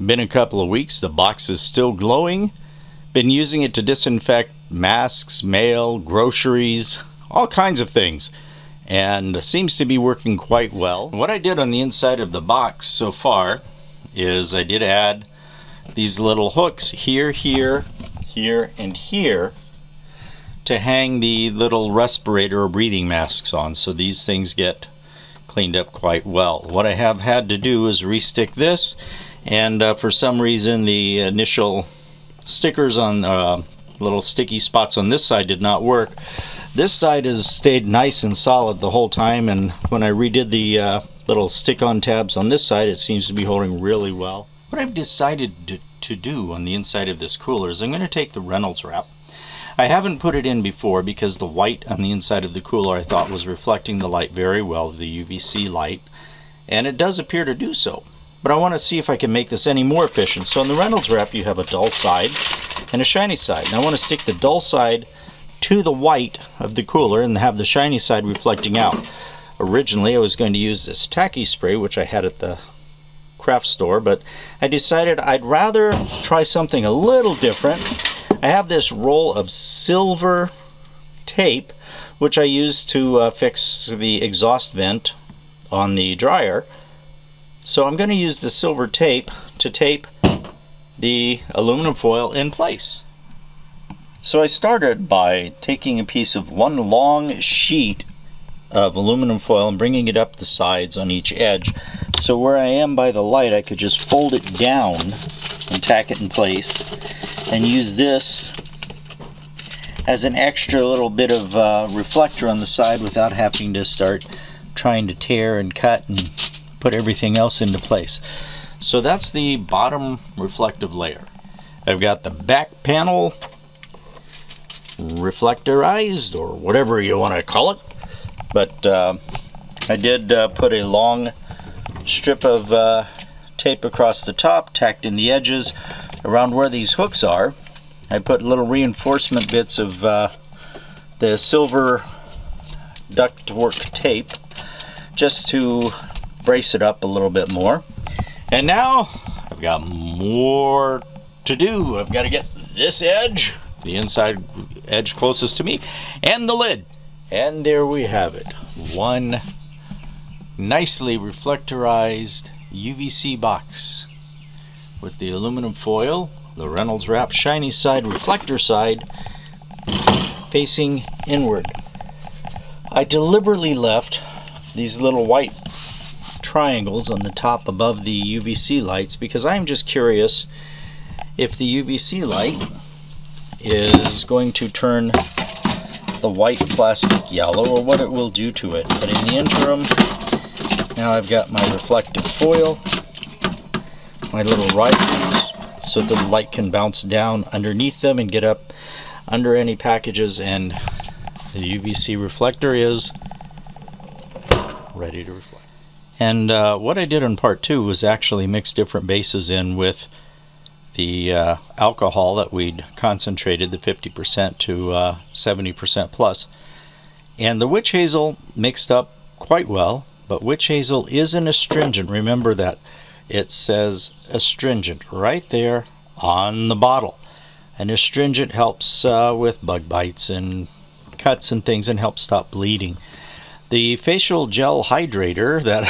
Been a couple of weeks. The box is still glowing. Been using it to disinfect masks, mail, groceries, all kinds of things, and seems to be working quite well. What I did on the inside of the box so far is I did add these little hooks here, here, here, and here to hang the little respirator or breathing masks on, so these things get cleaned up quite well. What I have had to do is restick this, and for some reason the initial stickers on little sticky spots on this side did not work. This side has stayed nice and solid the whole time, and when I redid the little stick-on tabs on this side, it seems to be holding really well. What I've decided to do on the inside of this cooler is I'm going to take the Reynolds wrap. I haven't put it in before because the white on the inside of the cooler I thought was reflecting the light very well, the UVC light, and it does appear to do so. But I want to see if I can make this any more efficient. So in the Reynolds wrap you have a dull side and a shiny side. And I want to stick the dull side to the white of the cooler and have the shiny side reflecting out. Originally I was going to use this tacky spray, which I had at the craft store, but I decided I'd rather try something a little different. I have this roll of silver tape, which I use to fix the exhaust vent on the dryer. So I'm going to use the silver tape to tape the aluminum foil in place. So I started by taking a piece of one long sheet of aluminum foil and bringing it up the sides on each edge. So where I am by the light, I could just fold it down and tack it in place, and use this as an extra little bit of reflector on the side without having to start trying to tear and cut and put everything else into place. So that's the bottom reflective layer. I've got the back panel reflectorized, or whatever you want to call it, but I did put a long strip of tape across the top, tacked in the edges around where these hooks are. I put little reinforcement bits of the silver ductwork tape just to brace it up a little bit more. And now I've got more to do. I've got to get this edge, the inside edge closest to me, and the lid. And there we have it. One nicely reflectorized UVC box with the aluminum foil, the Reynolds wrap shiny side, reflector side facing inward. I deliberately left these little white triangles on the top above the UVC lights because I'm just curious if the UVC light is going to turn the white plastic yellow or what it will do to it. But in the interim, now I've got my reflective foil, my little risers, so the light can bounce down underneath them and get up under any packages, and the UVC reflector is ready to reflect. And what I did in part 2 was actually mix different bases in with the alcohol that we'd concentrated, the 50% to 70% plus. And the witch hazel mixed up quite well, but witch hazel is an astringent. Remember that. It says astringent right there on the bottle. An astringent helps with bug bites and cuts and things, and helps stop bleeding. The facial gel hydrator that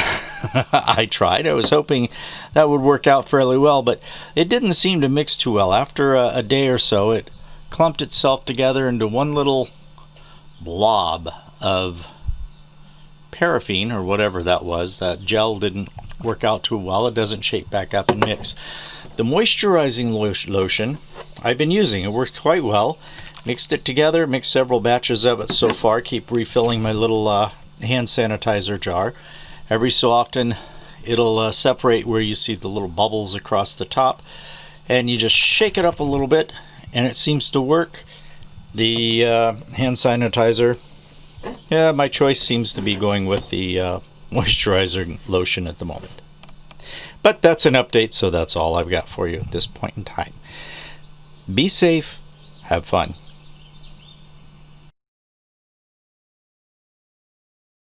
I tried, I was hoping that would work out fairly well, but it didn't seem to mix too well. After a day or so, it clumped itself together into one little blob of paraffin or whatever that was. That gel didn't work out too well. It doesn't shake back up and mix. The moisturizing lotion I've been using, it worked quite well. Mixed it together, mixed several batches of it so far. Keep refilling my little hand sanitizer jar. Every so often it'll separate where you see the little bubbles across the top, and you just shake it up a little bit and it seems to work. The hand sanitizer, yeah, my choice seems to be going with the moisturizer lotion at the moment. But that's an update, so that's all I've got for you at this point in time. Be safe, have fun.